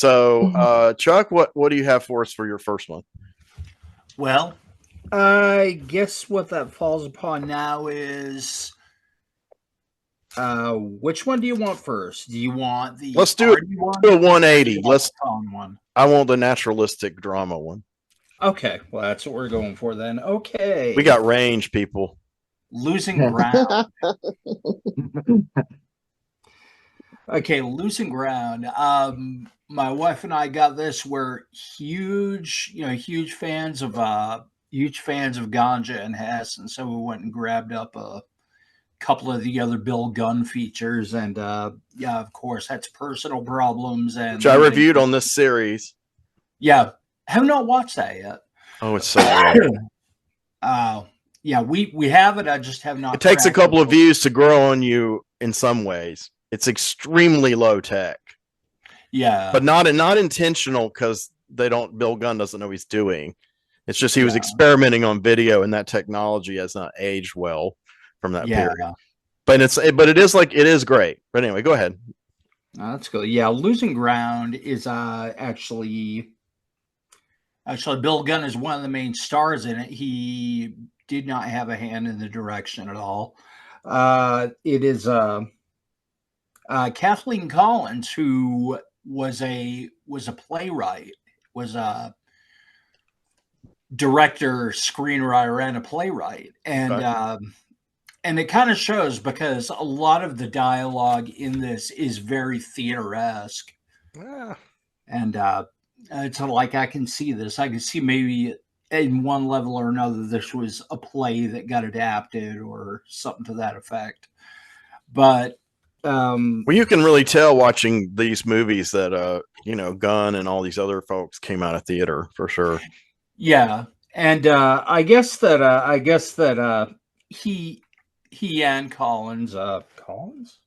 So, Chuck, what do you have for us for your first one? Well, I guess what that falls upon now is which one do you want first? Do you want the Let's arty do a one or do you 180. want the fun one? I want the naturalistic drama one. Okay, well that's what we're going for then. We Okay. got range, people. Losing ground. Okay, losing ground. My wife and I got this. We're huge fans of Ganja and Hess, and so we went and grabbed up a couple of the other Bill Gunn features, and yeah, of course, that's personal problems and Which I leaving. reviewed on this series. Yeah, have not watched that yet. Oh, it's so good. uh, yeah, we have it. I just have not. It takes a cracked couple of it. views to grow on you in some ways. It's extremely low tech, Yeah, but not intentional because they don't. Bill Gunn doesn't know what he's doing. It's just he was yeah, experimenting on video, and that technology has not aged well from that yeah. period. But it is great. But anyway, go ahead. That's good. Yeah, losing ground is actually Bill Gunn is one of the main stars in it. He did not have a hand in the direction at all. It is Kathleen Collins, who was a playwright, was a director, screenwriter, and a playwright, Okay. and it kind of shows because a lot of the dialogue in this is very theater-esque, Yeah. and it's like I can see this. I can see maybe in one level or another this was a play that got adapted or something to that effect. But Well, you can really tell watching these movies that Gunn and all these other folks came out of theater for sure. yeah, and I guess that he and Collins, Collins,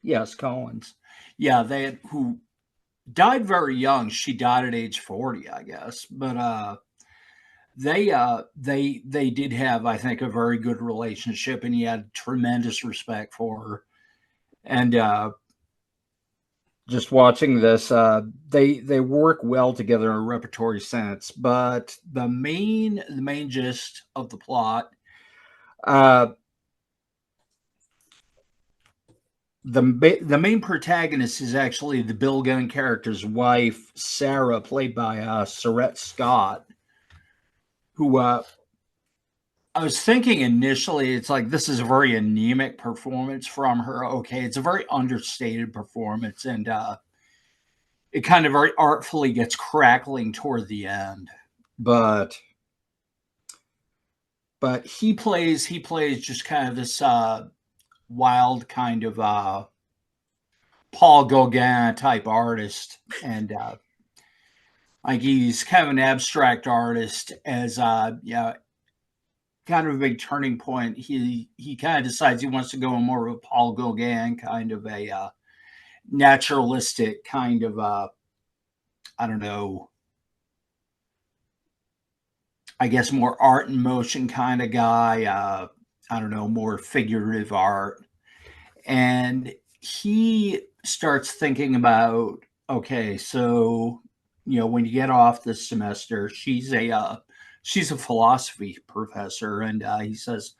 yes, Collins, yeah, they had, who died very young. She died at age 40, I guess, but they did have, I think, a very good relationship, and he had tremendous respect for her. And just watching this, they work well together in a repertory sense. But the main gist of the plot, uh, the main protagonist is actually the Bill Gunn character's wife, Sarah, played by Sarette Scott, who I was thinking initially, it's like this is a very anemic performance from her. Okay, it's a very understated performance, and it kind of very artfully gets crackling toward the end. But he plays just kind of this wild kind of Paul Gauguin type artist, and like he's kind of an abstract artist. As yeah, kind of a big turning point. He kind of decides he wants to go in more of a Paul Gauguin kind of a naturalistic kind of I don't know, I guess more art and motion kind of guy. I don't know, more figurative art. And he starts thinking about, okay, so when you get off this semester, she's a philosophy professor, and he says,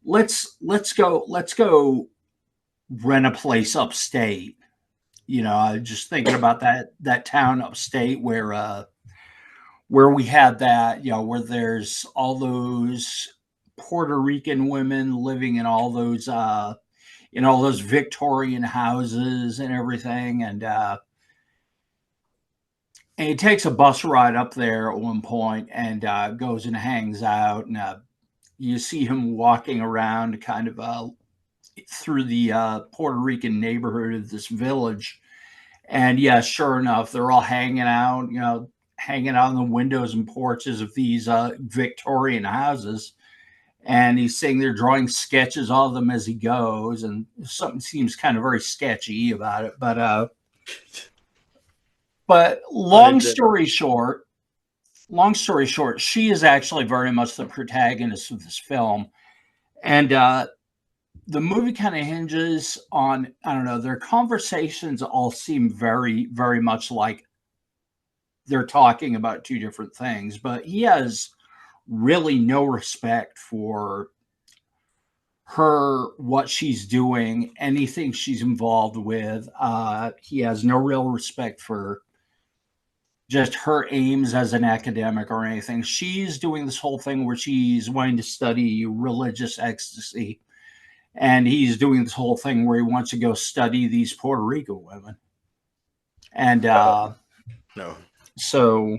let's go rent a place upstate. Just thinking about that town upstate where we had that, where there's all those Puerto Rican women living in all those Victorian houses and everything, and he takes a bus ride up there at one point and goes and hangs out, and you see him walking around kind of through the Puerto Rican neighborhood of this village. And yeah, sure enough, they're all hanging out in the windows and porches of these Victorian houses. And he's sitting there drawing sketches of them as he goes, and something seems kind of very sketchy about it. But long story short, she is actually very much the protagonist of this film, and the movie kind of hinges on, I don't know, their conversations all seem very, very much like they're talking about two different things, but he has really no respect for her, what she's doing, anything she's involved with. He has no real respect for just her aims as an academic or anything. She's doing this whole thing where she's wanting to study religious ecstasy, and he's doing this whole thing where he wants to go study these Puerto Rican women. And No. so,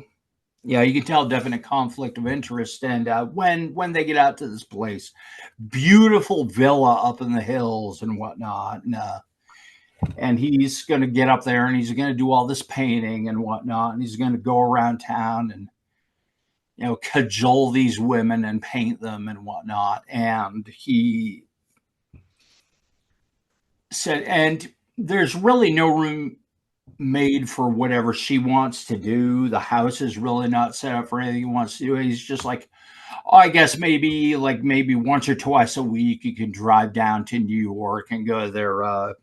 yeah, you can tell definite conflict of interest. And when they get out to this place, beautiful villa up in the hills and whatnot, and he's going to get up there and he's going to do all this painting and whatnot, and he's going to go around town and cajole these women and paint them and whatnot. And he said, and there's really no room made for whatever she wants to do. The house is really not set up for anything he wants to do. He's just like, oh, I guess maybe once or twice a week you can drive down to New York and go to their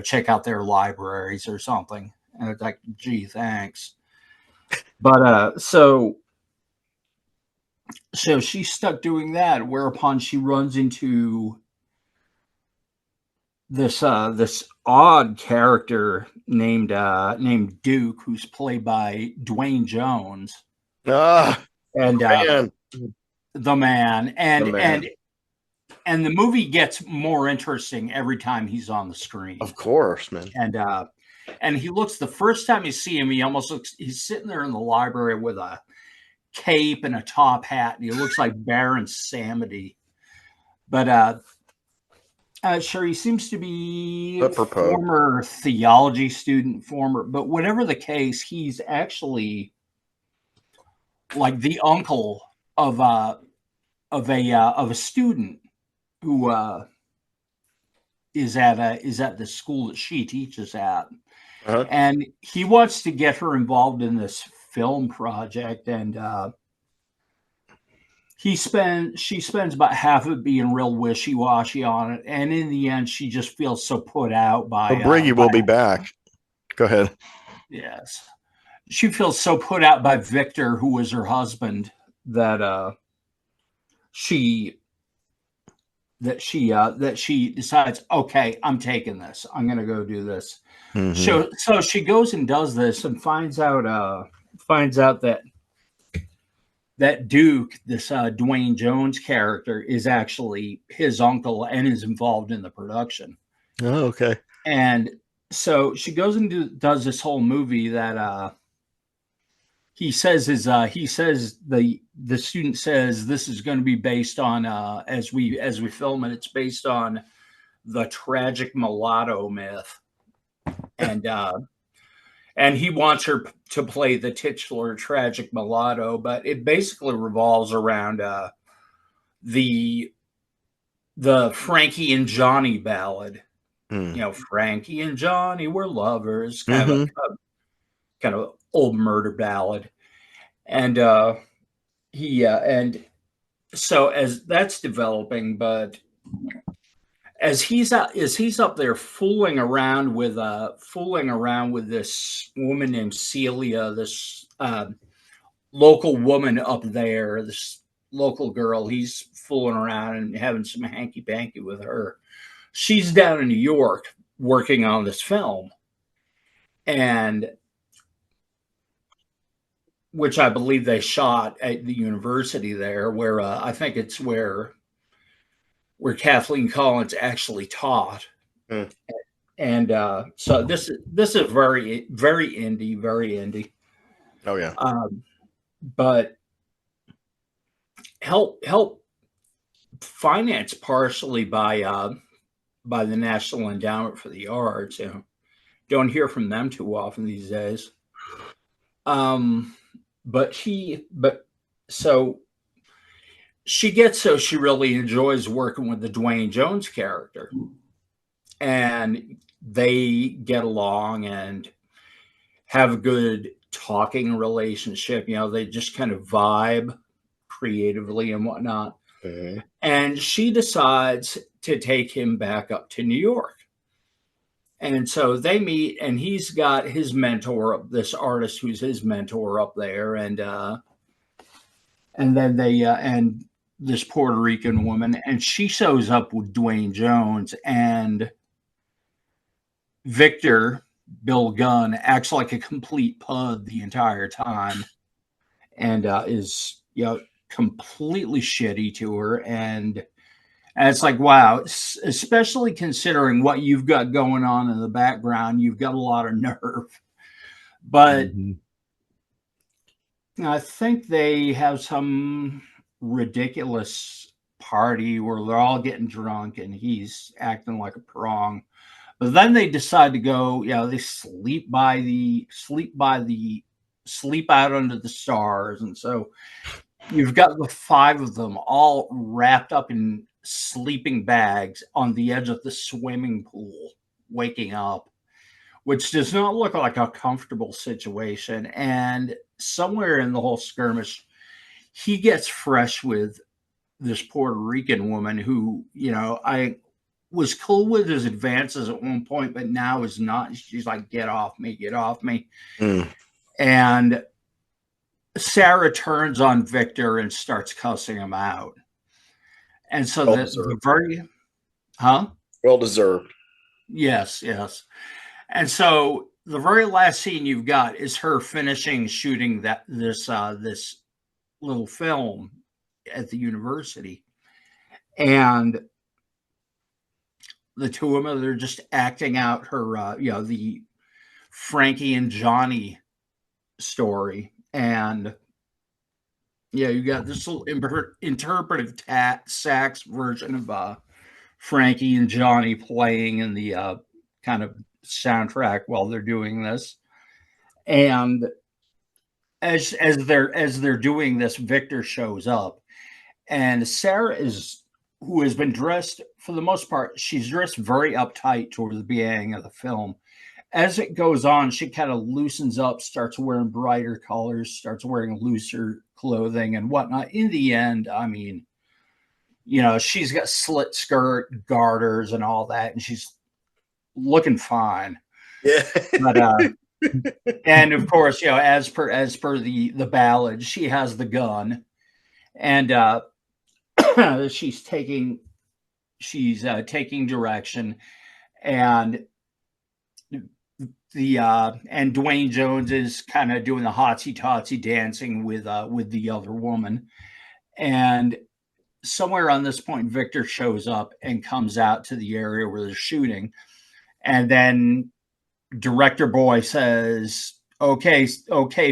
check out their libraries or something. And it's like, gee, thanks. But so she's stuck doing that, whereupon she runs into this odd character named Duke, who's played by Dwayne Jones. And the man. And the movie gets more interesting every time he's on the screen. Of course, man. And he looks, the first time you see him, he almost looks, he's sitting there in the library with a cape and a top hat, and he looks like Baron Samedi. But sure, he seems to be a former theology student, but whatever the case, he's actually like the uncle of a student who is at the school that she teaches at. Uh-huh. And he wants to get her involved in this film project, and she spends about half of it being real wishy-washy on it, and in the end she just feels so put out by Briggy will be back. Go ahead. Yes, she feels so put out by Victor, who was her husband, that she decides, okay, I'm taking this. I'm going to go do this. Mm-hmm. So she goes and does this and finds out that Duke, this Dwayne Jones character, is actually his uncle and is involved in the production. Oh, okay. And so she goes and does this whole movie that the student says this is going to be based on as we film it, it's based on the tragic mulatto myth, and he wants her to play the titular tragic mulatto, but it basically revolves around the Frankie and Johnny ballad. Frankie and Johnny were lovers, kind of old murder ballad. And and so as that's developing, but as he's up there fooling around with this woman named Celia, this local woman up there, this local girl, he's fooling around and having some hanky-panky with her. She's down in New York working on this film, and which I believe they shot at the university there, where I think it's where Kathleen Collins actually taught. And so this is very, very indie. Oh yeah. But help financed partially by the National Endowment for the Arts. Don't hear from them too often these days. So she really enjoys working with the Dwayne Jones character, and they get along and have a good talking relationship. They just kind of vibe creatively and whatnot. And she decides to take him back up to New York. And so they meet, and he's got his mentor, this artist who's his mentor up there, and then they and this Puerto Rican woman, and she shows up with Dwayne Jones, and Victor, Bill Gunn, acts like a complete pud the entire time, and is completely shitty to her, and it's like, wow, especially considering what you've got going on in the background, you've got a lot of nerve. But I think they have some ridiculous party where they're all getting drunk and he's acting like a prong. But then they decide to go, they sleep out under the stars. And so you've got the five of them all wrapped up in sleeping bags on the edge of the swimming pool, waking up, which does not look like a comfortable situation. And somewhere in the whole skirmish, he gets fresh with this Puerto Rican woman who, I was cool with his advances at one point, but now is not. She's like, get off me, get off me. And Sarah turns on Victor and starts cussing him out. And so the very, well deserved. Yes. And so the very last scene you've got is her finishing shooting this little film at the university, and the two of them, they're just acting out her, the Frankie and Johnny story, and you got this little interpretive sax version of Frankie and Johnny playing in the kind of soundtrack while they're doing this. And as they're doing this, Victor shows up, and Sarah who has been dressed, for the most part, she's dressed very uptight toward the beginning of the film. As it goes on, she kind of loosens up, starts wearing brighter colors, starts wearing looser clothing and whatnot. In the end, I mean, she's got slit skirt, garters, and all that, and she's looking fine. Yeah. But and of course, as per the ballad, she has the gun, and she's taking direction, and and Dwayne Jones is kind of doing the hotsy-totsy dancing with the other woman, and somewhere on this point, Victor shows up and comes out to the area where they're shooting, and then Director Boy says, "Okay,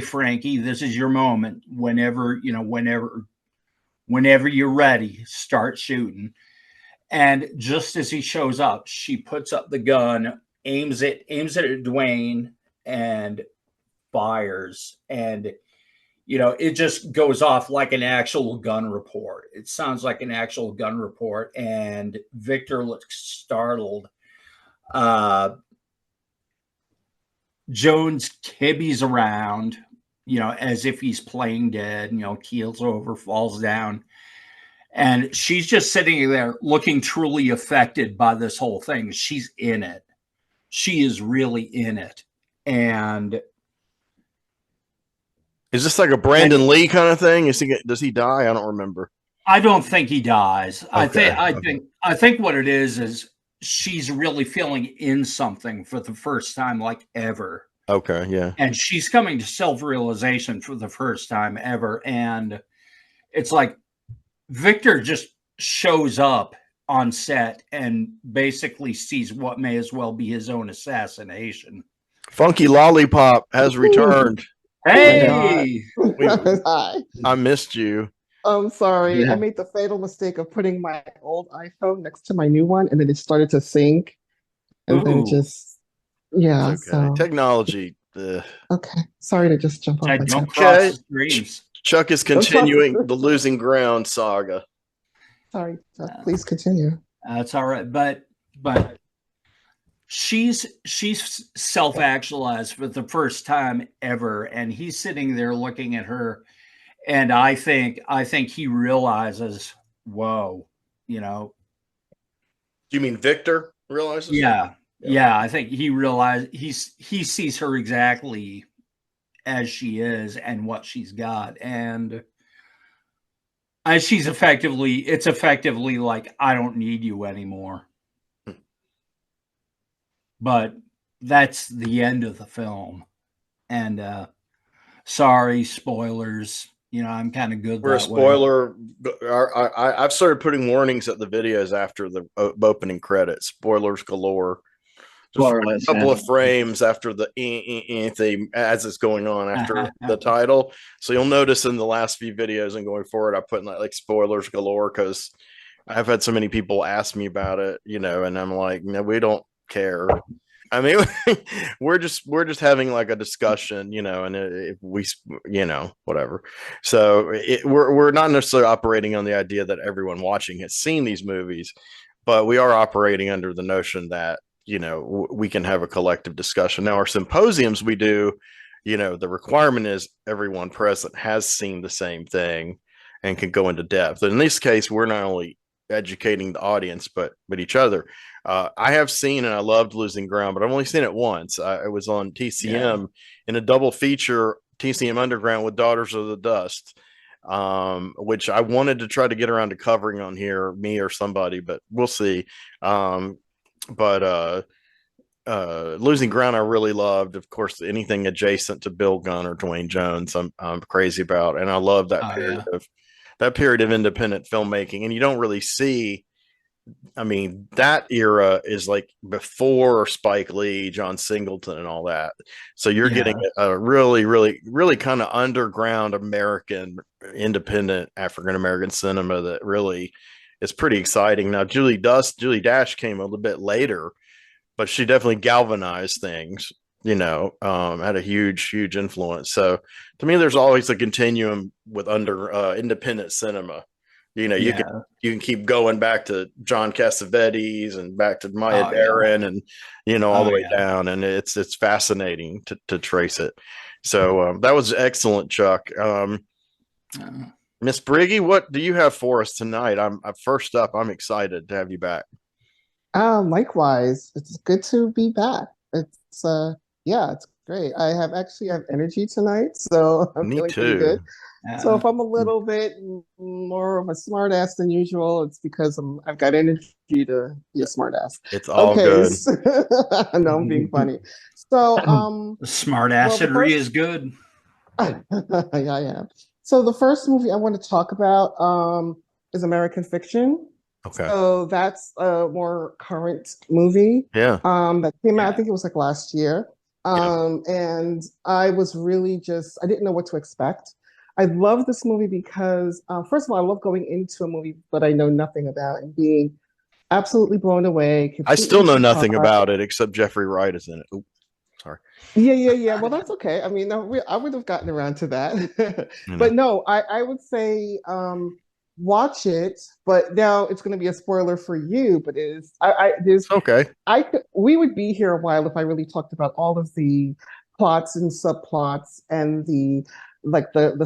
Frankie, this is your moment. Whenever you're ready, start shooting." And just as he shows up, she puts up the gun, aims it at Dwayne, and fires. And it just goes off like an actual gun report. It sounds like an actual gun report, and Victor looks startled. Jones kibbies around, as if he's playing dead, keels over, falls down. And she's just sitting there looking truly affected by this whole thing. She's in it. She is really in it. And is this like a Brandon Lee kind of thing? Does he die? I don't remember. I don't think he dies. Okay. I think what it is she's really feeling in something for the first time, like ever. Okay, yeah. And she's coming to self-realization for the first time ever. And it's like Victor just shows up on set and basically sees what may as well be his own assassination. Funky Lollipop has returned. Hey! Hi. I missed you. I'm sorry. Yeah. I made the fatal mistake of putting my old iPhone next to my new one, and then it started to sync. And then Ooh. just, yeah. It's okay. So, Technology. okay. Sorry to just jump off. I like don't that. cross the streams. Chuck is continuing the losing ground saga. Sorry. Please continue. That's all right. But she's self-actualized for the first time ever, and he's sitting there looking at her, and I think he realizes, whoa, Do you mean Victor realizes? yeah, Yeah, I think he realized he sees her exactly as she is and what she's got, and it's effectively like, I don't need you anymore. But that's the end of the film, and sorry, spoilers. I'm kind of good We're a that way. spoiler. I've started putting warnings at the videos after the opening credits. Spoilers galore. Just More or a less, couple yeah. of frames after the theme as it's going on after the title. So you'll notice in the last few videos and going forward, I put in like spoilers galore because I've had so many people ask me about it, and I'm like, no, we don't care. I mean, we're just having like a discussion, and if we, whatever. So we're not necessarily operating on the idea that everyone watching has seen these movies, but we are operating under the notion that we can have a collective discussion. Now, our symposiums we do, the requirement is everyone present has seen the same thing and can go into depth. And in this case, we're not only educating the audience but each other. I have seen and I loved Losing Ground, but I've only seen it once. I was on TCM in a double feature, TCM Underground with Daughters of the Dust, which I wanted to try to get around to covering on here, me or somebody, but we'll see. But Losing Ground I really loved. Of course, anything adjacent to Bill Gunn or Dwayne Jones I'm crazy about, and I love that period of independent filmmaking. And you don't really see, I mean, that era is like before Spike Lee, John Singleton, and all that. So you're getting a really, really, really kind of underground American independent African American cinema that really is pretty exciting. Now, Julie Dash came a little bit later, but she definitely galvanized things. Had a huge influence. So to me, there's always a continuum with independent cinema. You can keep going back to John Cassavetes and back to Maya Deren and all the way down, and it's fascinating to trace it. So that was excellent, Chuck. Miss Briggy, what do you have for us tonight? I'm first up. I'm excited to have you back. Likewise, it's good to be back. It's it's great. I have energy tonight, so I'm Me feeling too. pretty good. So if I'm a little bit more of a smart ass than usual, it's because I've got energy to be a smart ass. It's all good. No, I'm being funny. So smart assery is good. Yeah, I am. So the first movie I want to talk about is American Fiction. Okay. So that's a more current movie. Yeah. That came out, I think it was like last year. And I was really I didn't know what to expect. I love this movie because, first of all, I love going into a movie that I know nothing about and being absolutely blown away. I still know nothing about it except Jeffrey Wright is in it. Ooh, sorry. Yeah. Well, that's okay. I mean, I would have gotten around to that. But no, I would say watch it. But now it's going to be a spoiler for you. But there's okay. We would be here a while if I really talked about all of the plots and subplots and the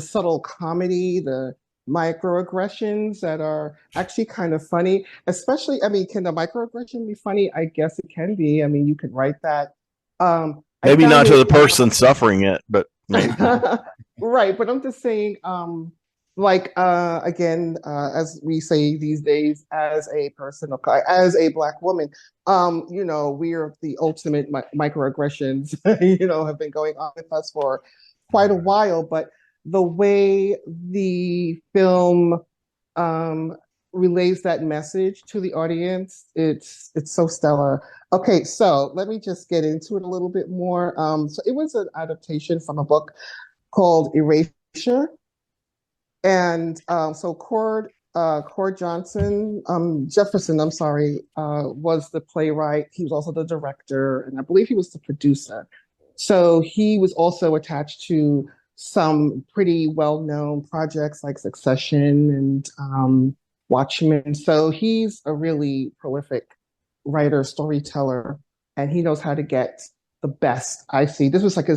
subtle comedy, the microaggressions that are actually kind of funny. Especially, I mean, can the microaggression be funny? I guess it can be. I mean, you could write that. Maybe not to the person suffering it, but maybe. Right. But I'm just saying, again, as we say these days, as a person of as a Black woman, we're the ultimate microaggressions, have been going on with us for quite a while. But the way the film relays that message to the audience, it's so stellar. Okay, so let me just get into it a little bit more. So it was an adaptation from a book called Erasure. And so Cord Jefferson, I'm sorry, was the playwright. He was also the director, and I believe he was the producer. So he was also attached to some pretty well-known projects like Succession and Watchmen. So he's a really prolific writer, storyteller, and he knows how to get the best. I see. This was like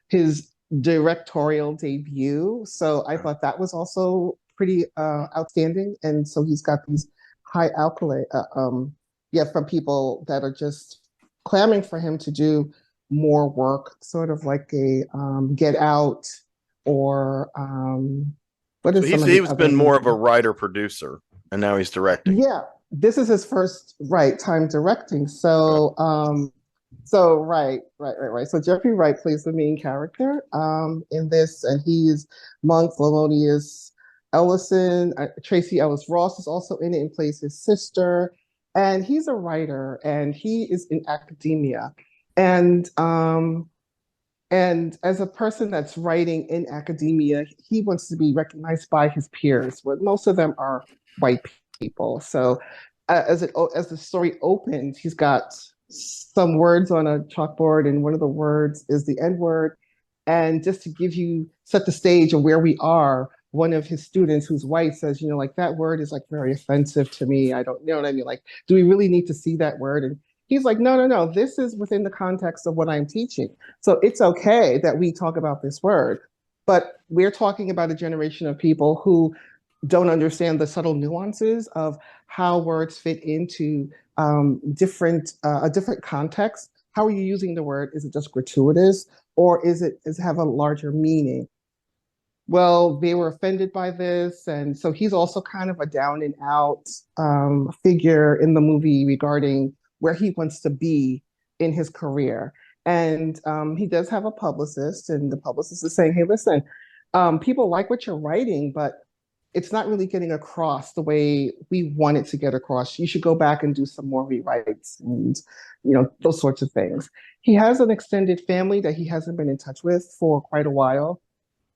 his directorial debut. So I thought that was also pretty outstanding. And so he's got these high accolade, from people that are just clamoring for him to do more work, sort of like a Get Out or what So is some of he the was other been more of a movies? writer producer, and now he's directing. Yeah, this is his first right time directing. Okay. So right. So Jeffrey Wright plays the main character in this, and he's Monk Thelonious Ellison. Tracy Ellis Ross is also in it and plays his sister. And he's a writer, and he is in academia. And and as a person that's writing in academia, he wants to be recognized by his peers, but most of them are white people. So as the story opens, he's got some words on a chalkboard, and one of the words is the N word. And just to give you set the stage of where we are, one of his students who's white says, you know, like that word is like very offensive to me. I don't you know what I mean. Like, do we really need to see that word? And he's like, no. This is within the context of what I'm teaching. So it's okay that we talk about this word, but we're talking about a generation of people who don't understand the subtle nuances of how words fit into different a different context. How are you using the word? Is it just gratuitous, or is it have a larger meaning? Well, they were offended by this, and so he's also kind of a down and out figure in the movie regarding where he wants to be in his career. And he does have a publicist, and the publicist is saying, "Hey, listen, people like what you're writing, but it's not really getting across the way we want it to get across. You should go back and do some more rewrites and those sorts of things." He has an extended family that he hasn't been in touch with for quite a while,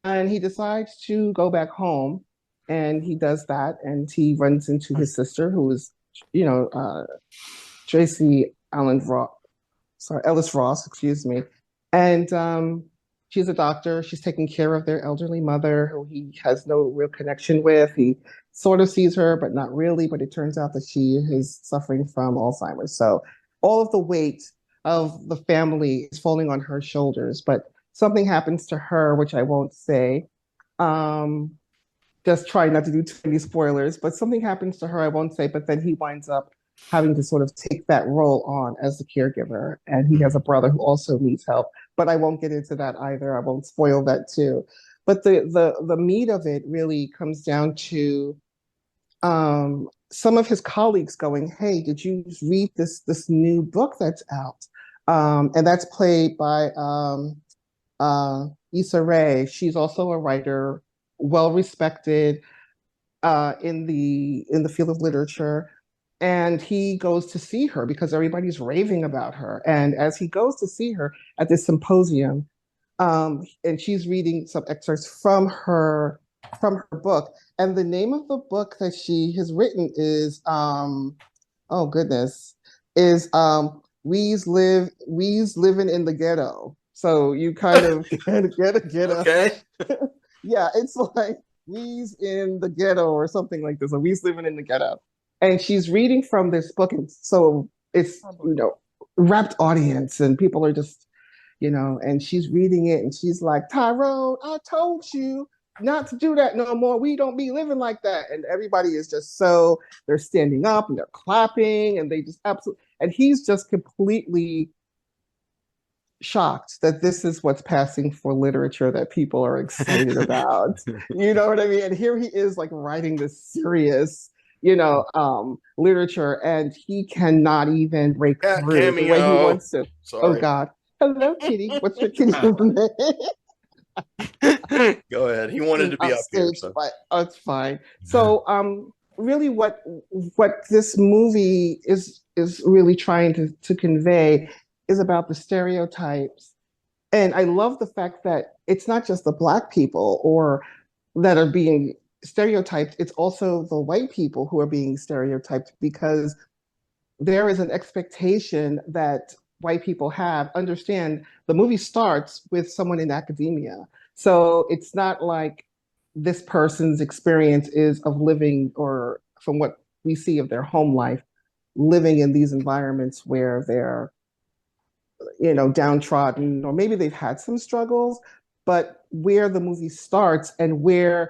and he decides to go back home, and he does that, and he runs into his sister, who is, you know, Tracy Allen Ross, sorry, Ellis Ross, excuse me. And she's a doctor. She's taking care of their elderly mother, who he has no real connection with. He sort of sees her, but not really. But it turns out that she is suffering from Alzheimer's. So all of the weight of the family is falling on her shoulders. But something happens to her, which I won't say. Um, just try not to do too many spoilers, but something happens to her, I won't say, but then he winds up having to sort of take that role on as the caregiver. And he has a brother who also needs help, but I won't get into that either. I won't spoil that too. But the meat of it really comes down to some of his colleagues going, "Hey, did you read this new book that's out?" And that's played by Issa Rae. She's also a writer, well respected in the field of literature. And he goes to see her because everybody's raving about her. And as he goes to see her at this symposium, and she's reading some excerpts from her book. And the name of the book that she has written is oh goodness, is We's Living in the Ghetto. So you kind of get a Okay. yeah, it's like We's in the ghetto or something like this, or We's living in the ghetto. And she's reading from this book, and so it's wrapped audience, and people are just and she's reading it, and she's like, "Tyrone, I told you not to do that no more. We don't be living like that." And everybody is just so they're standing up and they're clapping, and they just absolutely, and he's just completely shocked that this is what's passing for literature that people are excited about. You know what I mean? And here he is like writing this serious, literature, and he cannot even break Cat through the way he cameo. wants to. Oh Sorry. God. Hello, Kitty. What's your kitty name? Go ahead. He wanted to be up here. Upstage, So. but it's fine. So really what this movie is really trying to convey is about the stereotypes. And I love the fact that it's not just the Black people or that are being stereotyped, it's also the white people who are being stereotyped, because there is an expectation that white people have. Understand, the movie starts with someone in academia. So it's not like this person's experience is of living, or from what we see of their home life, living in these environments where they're downtrodden, or maybe they've had some struggles, but where the movie starts and what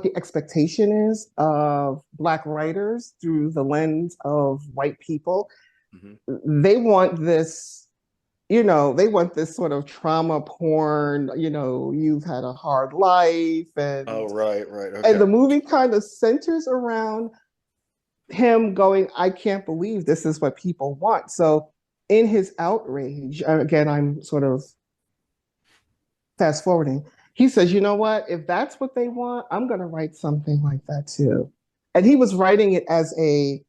the expectation is of Black writers through the lens of white people, They want this, they want this sort of trauma porn, you've had a hard life, Oh, and right, and okay. the movie kind of centers around him going, I can't believe this is what people want. So in his outrage, again, I'm sort of fast forwarding, he says, you know what? If that's what they want, I'm going to write something like that too. And he was writing it as a,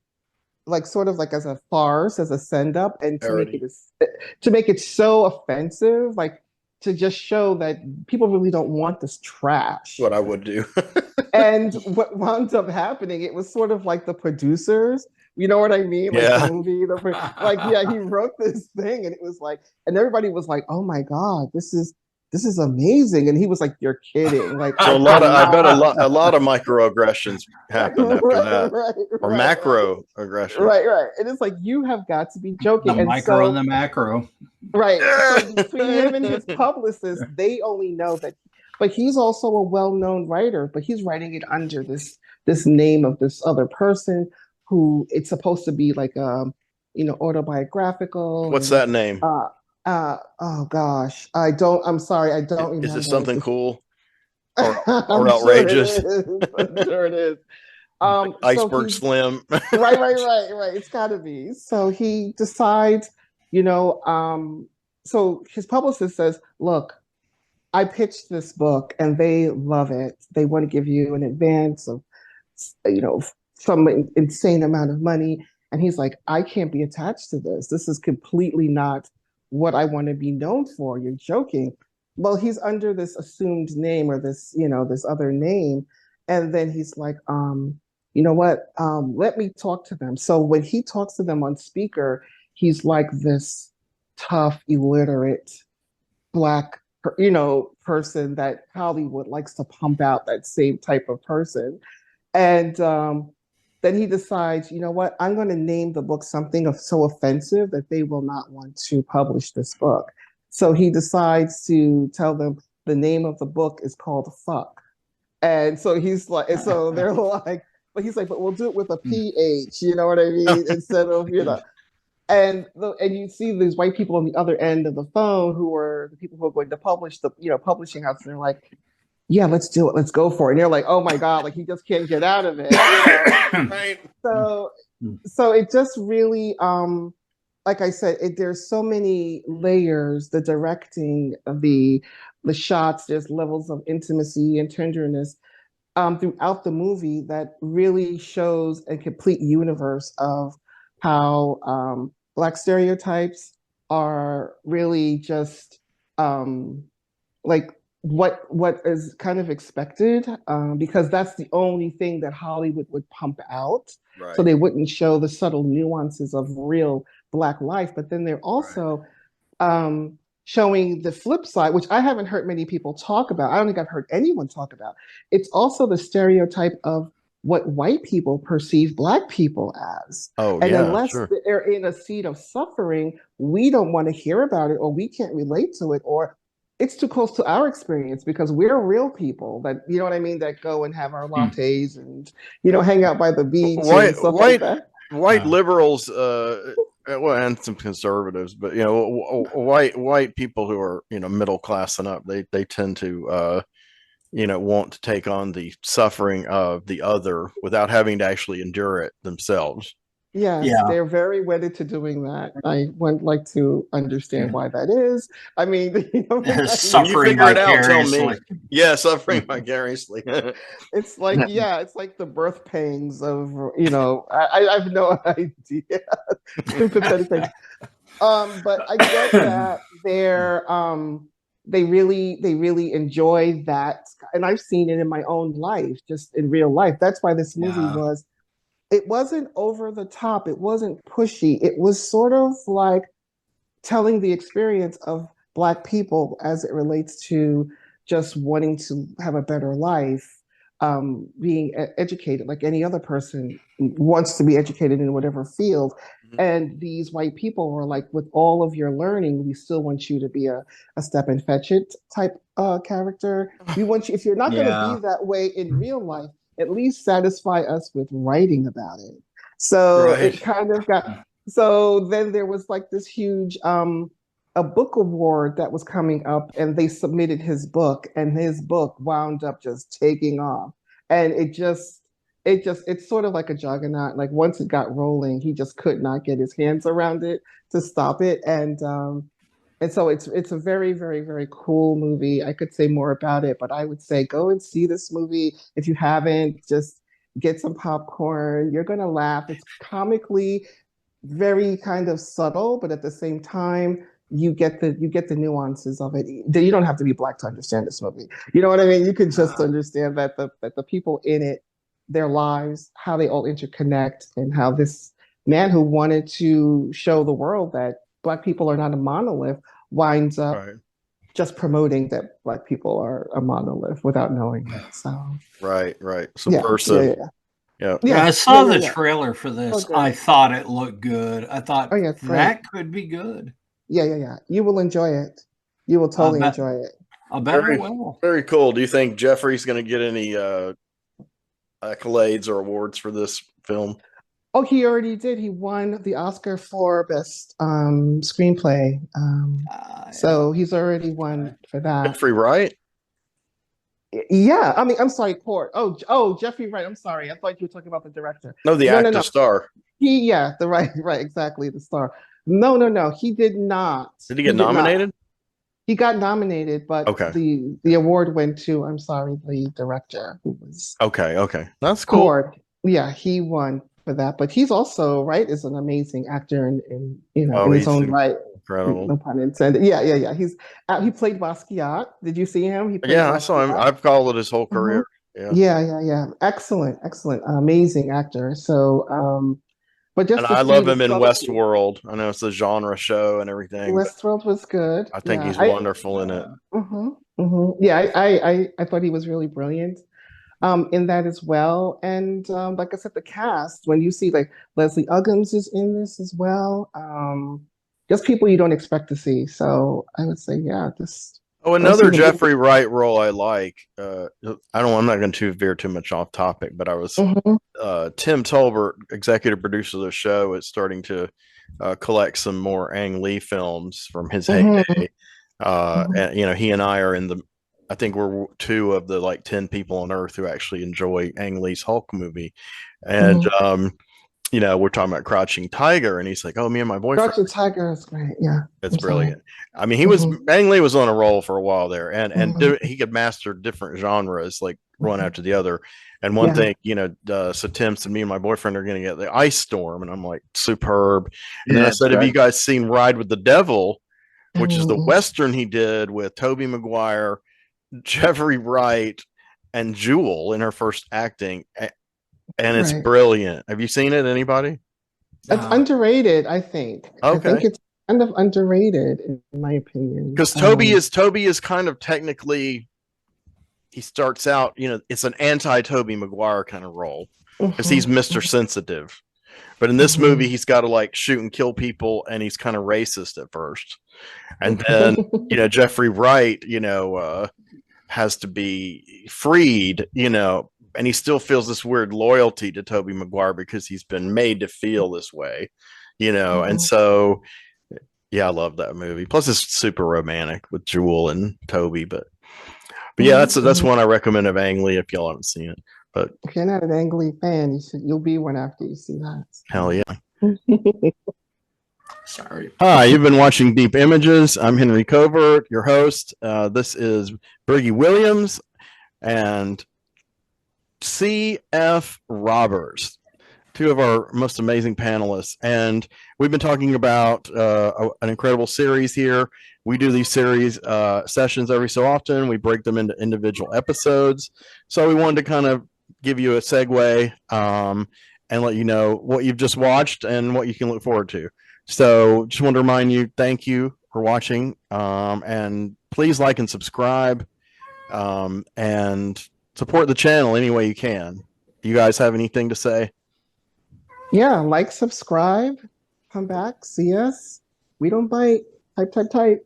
like, sort of like as a farce, as a send up, and Parody. to make it so offensive, like to just show that people really don't want this trash. What I would do. And what wound up happening, it was sort of like the producers, you know what I mean? Like the Yeah. movie, like, yeah, he wrote this thing, and it was like, and everybody was like, "Oh my God, this is amazing!" And he was like, "You're kidding!" Like, So I I bet cannot. a lot of microaggressions happened after Right, that, right, or right, right, macro aggressions. right, right. And it's like you have got to be The joking. And micro and so, the macro. right, so between him and his publicist, they only know that. But he's also a well-known writer, but he's writing it under this name of this other person who it's supposed to be like autobiographical. What's And that name? oh gosh, I'm sorry, I don't Is this remember. something cool or I'm sure it outrageous? is. I'm sure it is. So Iceberg he's Slim. right. It's got to be. So he decides, you know, so his publicist says, "Look, I pitched this book and they love it. They want to give you an advance of, you know, some insane amount of money." And he's like, "I can't be attached to this. This is completely not what I want to be known for. You're joking." Well, he's under this assumed name or this, this other name. And then he's like, you know what? Let me talk to them. So when he talks to them on speaker, he's like this tough, illiterate, black, person that Hollywood likes to pump out, that same type of person. And then he decides, you know what? I'm going to name the book something so offensive that they will not want to publish this book. So he decides to tell them the name of the book is called Fuck. And so he's like, and so they're like, but he's like, but we'll do it with a PH, you know what I mean? Instead of, and you see these white people on the other end of the phone who are the people who are going to publish the, publishing house, and they're like, yeah, let's do it, let's go for it. And they're like, oh my God, like he just can't get out of it. Right. So it just really, like I said, there's so many layers, the directing, the shots, there's levels of intimacy and tenderness throughout the movie that really shows a complete universe of how Black stereotypes are really just like what is kind of expected, because that's the only thing that Hollywood would pump out. Right. So they wouldn't show the subtle nuances of real Black life. But then they're also showing the flip side, which I haven't heard many people talk about. I don't think I've heard anyone talk about. It's also the stereotype of what white people perceive Black people as. Oh, and yeah, unless sure. they're in a seat of suffering, we don't want to hear about it, or we can't relate to it, or it's too close to our experience because we're real people that, you know what I mean, that go and have our lattes and, hang out by the beach and stuff like that. White liberals, well, and some conservatives, but white people who are middle class and up, they tend to want to take on the suffering of the other without having to actually endure it themselves. Yes, Yeah. they're very wedded to doing that. I would like to understand why that is. I mean, Suffering figure it out, tell me. vicariously. Yeah, suffering vicariously. It's like, it's like the birth pangs of, I have no idea. Sympathetic things. But I get that they really enjoy that. And I've seen it in my own life, just in real life. That's why this movie it wasn't over the top. It wasn't pushy. It was sort of like telling the experience of Black people as it relates to just wanting to have a better life, being educated like any other person wants to be educated in whatever field. Mm-hmm. And these white people were like, with all of your learning, we still want you to be a step and fetch it type character. We want you, if you're not going to be that way in real life, at least satisfy us with writing about it. So It kind of got, So then there was like this huge a book award that was coming up, and they submitted his book, and his book wound up just taking off. And it's sort of like a juggernaut. Like once it got rolling, he just could not get his hands around it to stop it. And so it's a very, very, very cool movie. I could say more about it, but I would say go and see this movie if you haven't. Just get some popcorn. You're gonna laugh. It's comically very kind of subtle, but at the same time, you get the nuances of it. You don't have to be black to understand this movie. You know what I mean? You can just understand that the people in it, their lives, how they all interconnect, and how this man who wanted to show the world that black people are not a monolith winds up Right. just promoting that black people are a monolith without knowing it. So Right. yeah, Subversive. yeah. Yeah. Yeah, I Yeah, saw yeah, the yeah. trailer for So this. good. I thought it looked good. I Oh thought yeah, it's great. that could be good. Yeah. You will enjoy it. You will I totally bet. enjoy it. I bet I Very, will. very cool. Do you think Jeffrey's going to get any accolades or awards for this film? Oh, he already did. He won the Oscar for best screenplay. So he's already won for that. Jeffrey Wright? Yeah, I mean, I'm sorry, Court. Oh, Jeffrey Wright. I'm sorry. I thought you were talking about the director. No, the actor No. star. Yeah, right, exactly, the star. No. He did not. Did he get did not. nominated? He got nominated, but Okay. the award went to, I'm sorry, the director who was Okay. That's cool. Court. Yeah, he won for that. But he's also, right, is an amazing actor in Oh, in his he's own right. incredible. No pun intended. Yeah. He played Basquiat. Did you see him? He played Yeah, I saw him. Basquiat. I've followed his whole career. Yeah. Excellent. Amazing actor. So, but just And to I see love the him in subtlety. Westworld. I know it's a genre show and everything, but Westworld was good. I think Yeah, he's wonderful in it. Yeah, I thought he was really brilliant in that as well. And like I said, the cast, when you see like Leslie Uggams is in this as well, just people you don't expect to see. So I would say, yeah, just Oh, go see another the movie. Jeffrey Wright role I like. I'm not going to veer too much off topic, but I was Mhm, Tim Tolbert, executive producer of the show, is starting to collect some more Ang Lee films from his mhm, heyday. mhm. And he and I are in the. I think we're two of the like 10 people on Earth who actually enjoy Ang Lee's Hulk movie, and Mhm. we're talking about Crouching Tiger, and he's like, "Oh, me and my boyfriend." Crouching Tiger is great. Yeah, It's I'm sorry. brilliant. I mean, Mhm, Ang Lee was on a roll for a while there, and mhm, he could master different genres like one mhm. after the other. And one Yeah. thing, so Tim said, me and my boyfriend are going to get the Ice Storm, and I'm like, superb. And then I Yeah, said, have you guys seen Ride with the Devil, which is the Mhm. Western he did with Tobey Maguire, Jeffrey Wright, and Jewel in her first acting, and it's Right. brilliant. Have you seen it? Anybody? It's underrated, I think. I think Okay. it's kind of underrated in my opinion. Because Toby is kind of technically, he starts out, it's an anti-Toby Maguire kind of role because he's Mhm, Mr. Sensitive. But in this movie, he's got to like shoot and kill people, and he's kind of racist at first. And then, Jeffrey Wright, has to be freed, and he still feels this weird loyalty to Toby Maguire because he's been made to feel this way, and so yeah, I love that movie. Plus, it's super romantic with Jewel and Toby. But yeah, that's one I recommend of Ang Lee if y'all haven't seen it. But if you're not an Ang Lee fan, you'll be one after you see that. hell yeah. sorry. Hi, you've been watching Deep Images. I'm Henry Covert, your host. This is Bergie Williams and C.F. Roberts, two of our most amazing panelists. And we've been talking about an incredible series here. We do these series sessions every so often. We break them into individual episodes. So we wanted to kind of give you a segue and let you know what you've just watched and what you can look forward to. So just want to remind you, thank you for watching. And please like and subscribe and support the channel any way you can. You guys have anything to say? Yeah, like, subscribe, come back, see us. We don't bite. Type.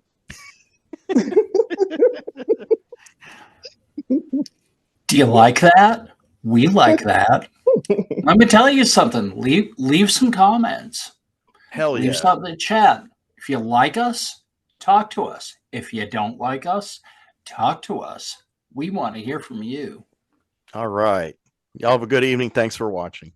Do you like that? We like that. Let me tell you something. Leave some comments. Hell Leave yeah. something in the chat. If you like us, talk to us. If you don't like us, talk to us. We want to hear from you. All right. Y'all have a good evening. Thanks for watching.